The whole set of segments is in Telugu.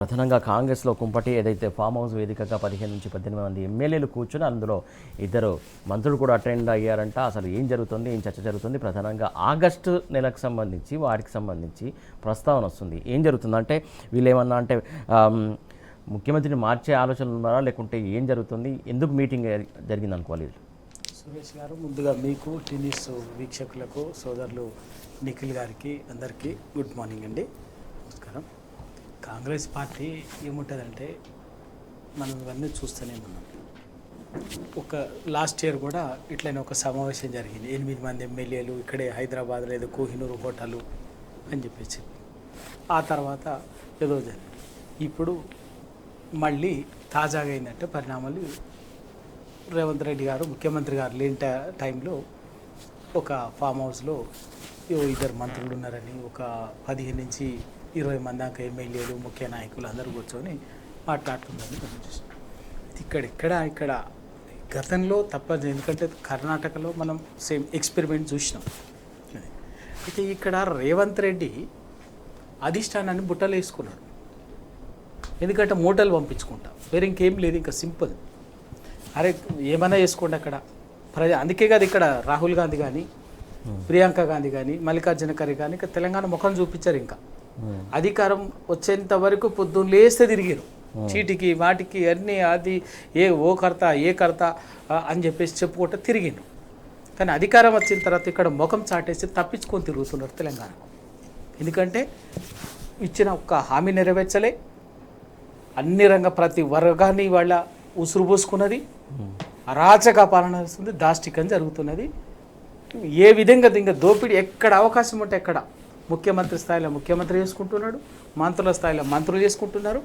ప్రధానంగా కాంగ్రెస్లో కుంపటి ఏదైతే ఫామ్ హౌస్ వేదికగా 15 నుంచి 18 మంది ఎమ్మెల్యేలు కూర్చుని అందులో ఇద్దరు మంత్రులు కూడా అటెండ్ అయ్యారంట. అసలు ఏం జరుగుతుంది, ఏం చర్చ జరుగుతుంది? ప్రధానంగా ఆగస్టు నెలకు సంబంధించి వాటికి సంబంధించి ప్రస్తావన వస్తుంది. ఏం జరుగుతుందంటే వీళ్ళు ఏమన్నా అంటే ముఖ్యమంత్రిని మార్చే ఆలోచనలు ఉన్నారా, లేకుంటే ఏం జరుగుతుంది, ఎందుకు మీటింగ్ జరిగింది అనుకోవాలి? సురేష్ గారు, ముందుగా మీకు టీవీస్ వీక్షకులకు సోదరులు నిఖిల్ గారికి అందరికీ గుడ్ మార్నింగ్ అండి, నమస్కారం. కాంగ్రెస్ పార్టీ ఏముంటుందంటే మనం ఇవన్నీ చూస్తూనే ఉన్నాం. ఒక లాస్ట్ ఇయర్ కూడా ఇట్లనే ఒక సమావేశం జరిగింది. 8 మంది ఎమ్మెల్యేలు ఇక్కడే హైదరాబాద్లో ఏదో కోహినూరు హోటల్ అని చెప్పేసి ఆ తర్వాత ఏదో జరిగింది. ఇప్పుడు మళ్ళీ తాజాగా ఏంటంటే పరిణామాలు, రేవంత్ రెడ్డి గారు ముఖ్యమంత్రి గారు లేని టైంలో ఒక ఫామ్ హౌస్లో ఇద్దరు మంత్రులు ఉన్నారని ఒక 15 నుంచి 20 మంది దాకా ఎమ్మెల్యేలు ముఖ్య నాయకులు అందరూ కూర్చొని మాట్లాడుతుందని చూసాం. ఇక్కడ గతంలో తప్పదు, ఎందుకంటే కర్ణాటకలో మనం సేమ్ ఎక్స్పెరిమెంట్ చూసినాం. అయితే ఇక్కడ రేవంత్ రెడ్డి అధిష్టానాన్ని బుట్టలు వేసుకున్నాడు. ఎందుకంటే మూటలు పంపించుకుంటా, వేరే ఇంకేం లేదు, ఇంకా సింపుల్. అరే ఏమైనా చేసుకోండి అక్కడ అందుకే కాదు ఇక్కడ రాహుల్ గాంధీ కానీ ప్రియాంక గాంధీ కానీ మల్లికార్జున ఖర్గే కానీ ఇంకా తెలంగాణ ముఖం చూపించారు. ఇంకా అధికారం వచ్చేంత వరకు పొద్దున్న లేస్తే తిరిగారు, చీటికి వాటికి అన్నీ అది ఏ కర్త అని చెప్పేసి చెప్పుకుంటూ తిరిగిండు. కానీ అధికారం వచ్చిన తర్వాత ఇక్కడ ముఖం చాటేసి తప్పించుకొని తిరుగుతున్నారు తెలంగాణకు. ఎందుకంటే ఇచ్చిన ఒక్క హామీ నెరవేర్చలే, అన్ని ప్రతి వర్గాన్ని వాళ్ళ ఉసురు పోసుకున్నది, అరాచక పాలన వస్తుంది, దాష్టికం జరుగుతున్నది. ఏ విధంగా ఇంకా దోపిడీ ఎక్కడ అవకాశం ఉంటే ఎక్కడ ముఖ్యమంత్రి స్థాయిలో ముఖ్యమంత్రి చేసుకుంటున్నాడు, మంత్రుల స్థాయిలో మంత్రులు చేసుకుంటున్నారు,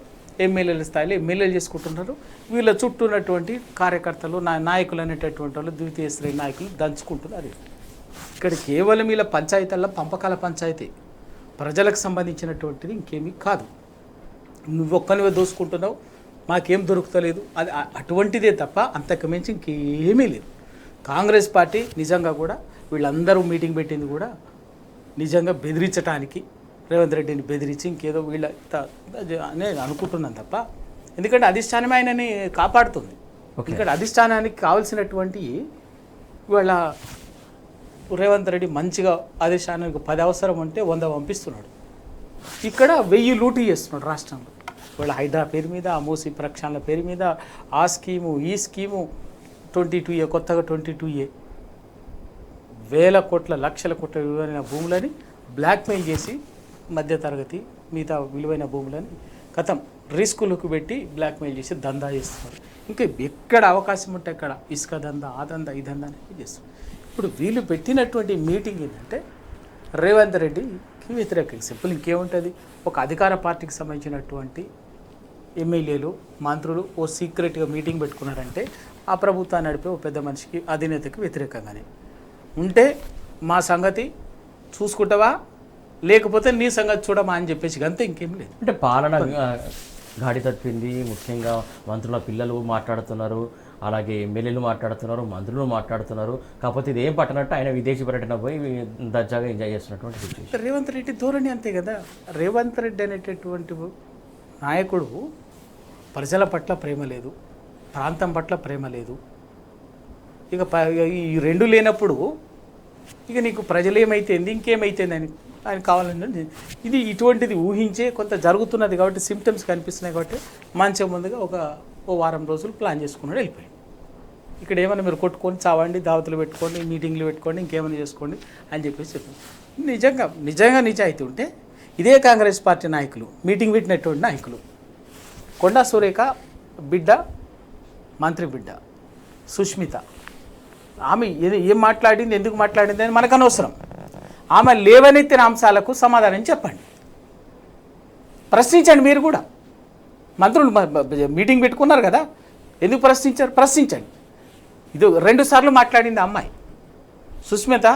ఎమ్మెల్యేల స్థాయిలో ఎమ్మెల్యేలు చేసుకుంటున్నారు. వీళ్ళ చుట్టూ ఉన్నటువంటి కార్యకర్తలు నాయకులు అనేటటువంటి వాళ్ళు ద్వితీయ శ్రేణి నాయకులు దంచుకుంటున్నారు. ఇక్కడ కేవలం వీళ్ళ పంచాయతీల్లో పంపకాల పంచాయతీ, ప్రజలకు సంబంధించినటువంటిది ఇంకేమీ కాదు. నువ్వు ఒక్కనివే దోసుకుంటున్నావు, మాకేం దొరుకుతలేదు, అది అటువంటిదే తప్ప అంతకు మించి ఇంకేమీ లేదు. కాంగ్రెస్ పార్టీ నిజంగా కూడా వీళ్ళందరూ మీటింగ్ పెట్టింది కూడా నిజంగా బెదిరించడానికి, రేవంత్ రెడ్డిని బెదిరించి ఇంకేదో వీళ్ళ అనే అనుకుంటున్నాను తప్ప, ఎందుకంటే అధిష్టానమే ఆయనని కాపాడుతుంది. ఇక్కడ అధిష్టానానికి కావాల్సినటువంటి వీళ్ళ రేవంత్ రెడ్డి మంచిగా అధిష్టానానికి 10 అవసరం ఉంటే 100 పంపిస్తున్నాడు. ఇక్కడ 1000 లూటీ చేస్తున్నాడు రాష్ట్రంలో. వీళ్ళ హైడ్రా పేరు మీద, ఆ మూసి ప్రక్షాళన పేరు మీద, ఆ స్కీము ఈ స్కీము, 22A కొత్తగా 22A వేల కోట్ల లక్షల కోట్ల విలువైన భూములని బ్లాక్మెయిల్ చేసి మధ్యతరగతి మిగతా విలువైన భూములని రిస్కులకు పెట్టి బ్లాక్మెయిల్ చేసి దందా చేస్తున్నారు. ఇంకా ఎక్కడ అవకాశం ఉంటే అక్కడ ఇసుక దందా, ఆ దందా, ఈ దందా అనేది చేస్తున్నారు. ఇప్పుడు వీళ్ళు పెట్టినటువంటి మీటింగ్ ఏంటంటే రేవంత్ రెడ్డికి వ్యతిరేకంగా సింపుల్, ఇంకేముంటుంది, ఒక అధికార పార్టీకి సంబంధించినటువంటి ఎమ్మెల్యేలు మంత్రులు ఓ సీక్రెట్గా మీటింగ్ పెట్టుకున్నారంటే ఆ ప్రభుత్వాన్ని నడిపే ఓ పెద్ద మనిషికి అధినేతకి వ్యతిరేకంగానే ఉంటే మా సంగతి చూసుకుంటావా, లేకపోతే నీ సంగతి చూడమా అని చెప్పేసి అంతే, ఇంకేం లేదు. అంటే పాలన గాడి తప్పింది. ముఖ్యంగా మంత్రుల పిల్లలు మాట్లాడుతున్నారు, అలాగే ఎమ్మెల్యేలు మాట్లాడుతున్నారు, మంత్రులు మాట్లాడుతున్నారు. కాకపోతే ఇది ఏం పట్టనట్టు ఆయన విదేశీ పర్యటన పోయి దర్జాగా ఎంజాయ్ చేస్తున్నటువంటి సిచ్యువేషన్. రేవంత్ రెడ్డి ధోరణి అంతే కదా. రేవంత్ రెడ్డి అనేటటువంటి నాయకుడు ప్రజల పట్ల ప్రేమ లేదు, ప్రాంతం పట్ల ప్రేమ లేదు. ఇక ఈ రెండు లేనప్పుడు ఇక నీకు ప్రజలు ఏమైతేంది, ఇంకేమైతేంది అని ఆయన కావాలని ఇది ఇటువంటిది ఊహించే కొంత జరుగుతున్నది కాబట్టి, సిమ్టమ్స్ కనిపిస్తున్నాయి కాబట్టి మంచిగా ముందుగా ఓ వారం రోజులు ప్లాన్ చేసుకున్నాడు, వెళ్ళిపోయాడు. ఇక్కడ ఏమైనా మీరు కొట్టుకొని చావండి, దావతులు పెట్టుకోండి, మీటింగ్లు పెట్టుకోండి, ఇంకేమైనా చేసుకోండి అని చెప్పేసి చెప్పారు. నిజంగా నిజాయితీ ఉంటే ఇదే కాంగ్రెస్ పార్టీ నాయకులు, మీటింగ్ పెట్టినటువంటి నాయకులు, కొండా సురేఖ బిడ్డ, మంత్రి బిడ్డ సుష్మిత, ఆమె ఏం మాట్లాడింది, ఎందుకు మాట్లాడింది అని మనకు అనవసరం. ఆమె లేవనెత్తిన అంశాలకు సమాధానం చెప్పండి, ప్రశ్నించండి. మీరు కూడా మంత్రులు మీటింగ్ పెట్టుకున్నారు కదా, ఎందుకు ప్రశ్నించారు, ప్రశ్నించండి. ఇది 2 సార్లు మాట్లాడింది అమ్మాయి సుష్మిత,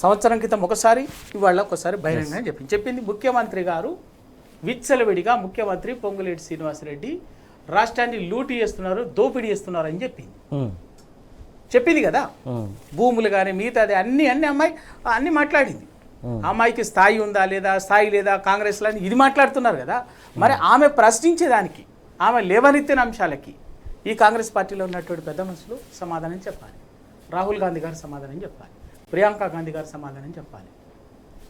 సంవత్సరం క్రితం ఒకసారి, ఇవాళ ఒకసారి బహిరంగంగా చెప్పింది. ముఖ్యమంత్రి గారు విచ్చలవిడిగా ముఖ్యమంత్రి పొంగులేటి శ్రీనివాసరెడ్డి రాష్ట్రాన్ని లూటీ చేస్తున్నారు, దోపిడీ చేస్తున్నారు అని చెప్పింది కదా. భూములు కానీ మిగతాది అన్ని అమ్మాయి అన్నీ మాట్లాడింది. అమ్మాయికి స్థాయి ఉందా లేదా, స్థాయి లేదా కాంగ్రెస్లో ఇది మాట్లాడుతున్నారు కదా. మరి ఆమె ప్రశ్నించేదానికి, ఆమె లేవనెత్తిన అంశాలకి ఈ కాంగ్రెస్ పార్టీలో ఉన్నటువంటి పెద్ద మనుషులు సమాధానం చెప్పాలి. రాహుల్ గాంధీ గారు సమాధానం చెప్పాలి, ప్రియాంక గాంధీ గారు సమాధానం చెప్పాలి,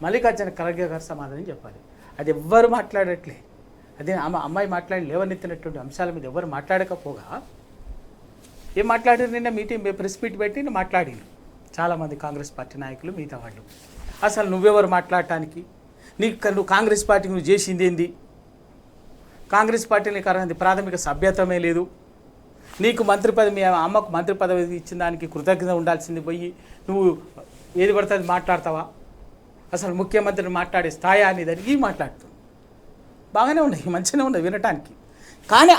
మల్లికార్జున ఖర్గే గారు సమాధానం చెప్పాలి. అది ఎవ్వరు మాట్లాడట్లే. అదే అమ్మాయి మాట్లాడి లేవనెత్తినటువంటి అంశాల మీద ఎవరు మాట్లాడకపోగా ఏం మాట్లాడారు? నిన్న మీటింగ్ ప్రెస్ మీట్ పెట్టి మాట్లాడినారు చాలామంది కాంగ్రెస్ పార్టీ నాయకులు, మిగతా వాళ్ళు. అసలు నువ్వెవరు మాట్లాడటానికి? నువ్వు కాంగ్రెస్ పార్టీకి నువ్వు చేసింది ఏంది? కాంగ్రెస్ పార్టీని కారణం ప్రాథమిక సభ్యత్వమే లేదు. నీకు మంత్రి పదవి, మీ అమ్మకు మంత్రి పదవి ఇచ్చిన దానికి కృతజ్ఞత ఉండాల్సింది పోయి నువ్వు ఏది పడితే అది మాట్లాడతావా? అసలు ముఖ్యమంత్రిని మాట్లాడే స్థాయి అనేది ఇవి మాట్లాడుతుంది. బాగానే ఉన్నాయి, మంచిగానే ఉన్నాయి వినటానికి. కానీ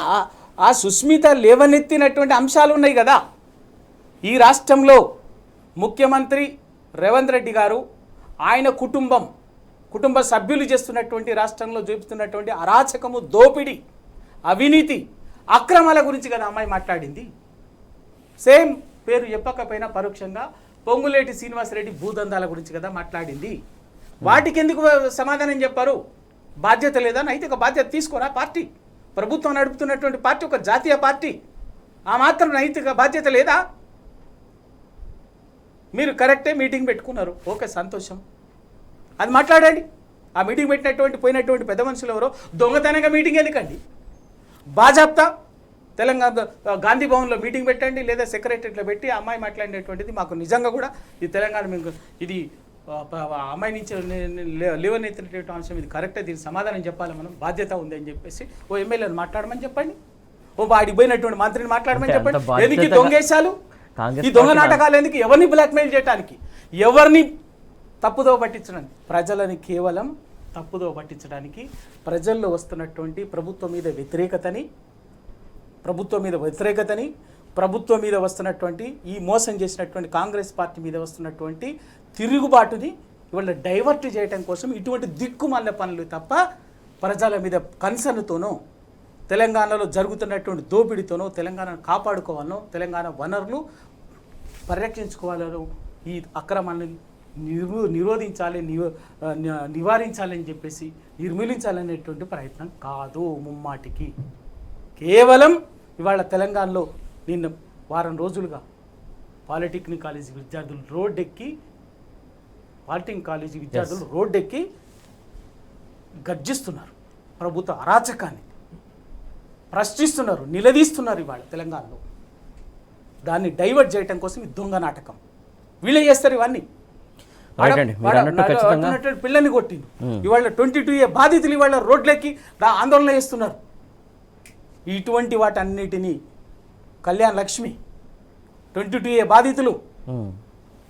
ఆ సుస్మిత లేవనెత్తినటువంటి అంశాలు ఉన్నాయి కదా. ఈ రాష్ట్రంలో ముఖ్యమంత్రి రేవంత్ రెడ్డి గారు, ఆయన కుటుంబ సభ్యులు చేస్తున్నటువంటి, రాష్ట్రంలో చూపుతున్నటువంటి అరాచకము, దోపిడీ, అవినీతి, అక్రమాల గురించి కదా అమ్మాయి మాట్లాడింది. సేమ్ పేరు చెప్పకపోయినా పరోక్షంగా పొంగులేటి శ్రీనివాసరెడ్డి భూదందాల గురించి కదా మాట్లాడింది. వాటికి ఎందుకు సమాధానం చెప్పారు? బాధ్యత లేదా? నైతిక బాధ్యత తీసుకోరా పార్టీ? ప్రభుత్వం నడుపుతున్నటువంటి పార్టీ ఒక జాతీయ పార్టీ, ఆ మాత్రం నైతిక బాధ్యత లేదా? మీరు కరెక్టే మీటింగ్ పెట్టుకున్నారు, ఓకే సంతోషం, అది మాట్లాడండి. ఆ మీటింగ్ పోయినటువంటి పెద్ద మనుషులు ఎవరో దొంగతనంగా మీటింగ్ ఎందుకండి? బాజాప్తా తెలంగాణ గాంధీ భవన్లో మీటింగ్ పెట్టండి, లేదా సెక్రటరీలో పెట్టి అమ్మాయి మాట్లాడినటువంటిది మాకు నిజంగా కూడా ఈ తెలంగాణ మీకు ఇది అమ్మాయి నుంచి లేవనెత్తినటువంటి అంశం ఇది కరెక్టే, దీనికి సమాధానం చెప్పాలి, మనం బాధ్యత ఉంది అని చెప్పేసి ఓ ఎమ్మెల్యేని మాట్లాడమని చెప్పండి, ఓ వాడికి పోయినటువంటి మంత్రిని మాట్లాడమని చెప్పండి. ఎందుకు దొంగేశాలు, ఈ దొంగ నాటకాలు ఎందుకు? ఎవరిని బ్లాక్మెయిల్ చేయడానికి, ఎవరిని తప్పుదో పట్టించడానికి? ప్రజలని కేవలం తప్పుదో పట్టించడానికి, ప్రజల్లో వస్తున్నటువంటి ప్రభుత్వం మీద వ్యతిరేకతని, ప్రభుత్వం మీద వస్తున్నటువంటి ఈ మోసం చేసినటువంటి కాంగ్రెస్ పార్టీ మీద వస్తున్నటువంటి తిరుగుబాటుని ఇవాళ డైవర్ట్ చేయడం కోసం ఇటువంటి దిక్కుమాలిన పనులు తప్ప ప్రజల మీద కన్సర్న్తోనో, తెలంగాణలో జరుగుతున్నటువంటి దోపిడీతోనో, తెలంగాణను కాపాడుకోవాలనో, తెలంగాణ వనరులు పరిరక్షించుకోవాలనో, ఈ అక్రమాన్ని నిరోధించాలి, నివారించాలని చెప్పేసి నిర్మూలించాలనేటువంటి ప్రయత్నం కాదు ముమ్మాటికి. కేవలం ఇవాళ తెలంగాణలో నిన్న వారం రోజులుగా పాలిటెక్నిక్ కాలేజీ విద్యార్థులు రోడ్డెక్కి గర్జిస్తున్నారు, ప్రభుత్వ అరాచకాన్ని ప్రశ్నిస్తున్నారు, నిలదీస్తున్నారు. ఇవాళ తెలంగాణలో దాన్ని డైవర్ట్ చేయడం కోసం ఈ దొంగ నాటకం వీళ్ళే చేస్తారు. ఇవన్నీ పిల్లని కొట్టింది. ఇవాళ 22A బాధితులు ఇవాళ రోడ్లెక్కి ఆందోళన చేస్తున్నారు. ఇటువంటి వాటన్నిటినీ కళ్యాణ్ లక్ష్మి, 22A బాధితులు,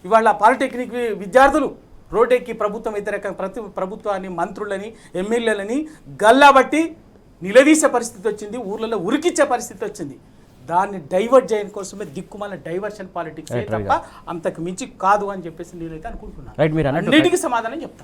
ఇవాళ పాలిటెక్నిక్ విద్యార్థులు రోడ్డెక్కి ప్రభుత్వం వ్యతిరేక ప్రభుత్వాన్ని, మంత్రులని, ఎమ్మెల్యేలని గల్లాబట్టి నిలదీసే పరిస్థితి వచ్చింది, ఊర్లలో ఉరికిచ్చే పరిస్థితి వచ్చింది. దాన్ని డైవర్ట్ చేయడం కోసమే దిక్కుమాల డైవర్షన్ పాలిటిక్స్ తప్ప అంతకు మించి కాదు అని చెప్పేసి నేనైతే అనుకుంటున్నాను. అన్నిటికీ సమాధానం చెప్తాను.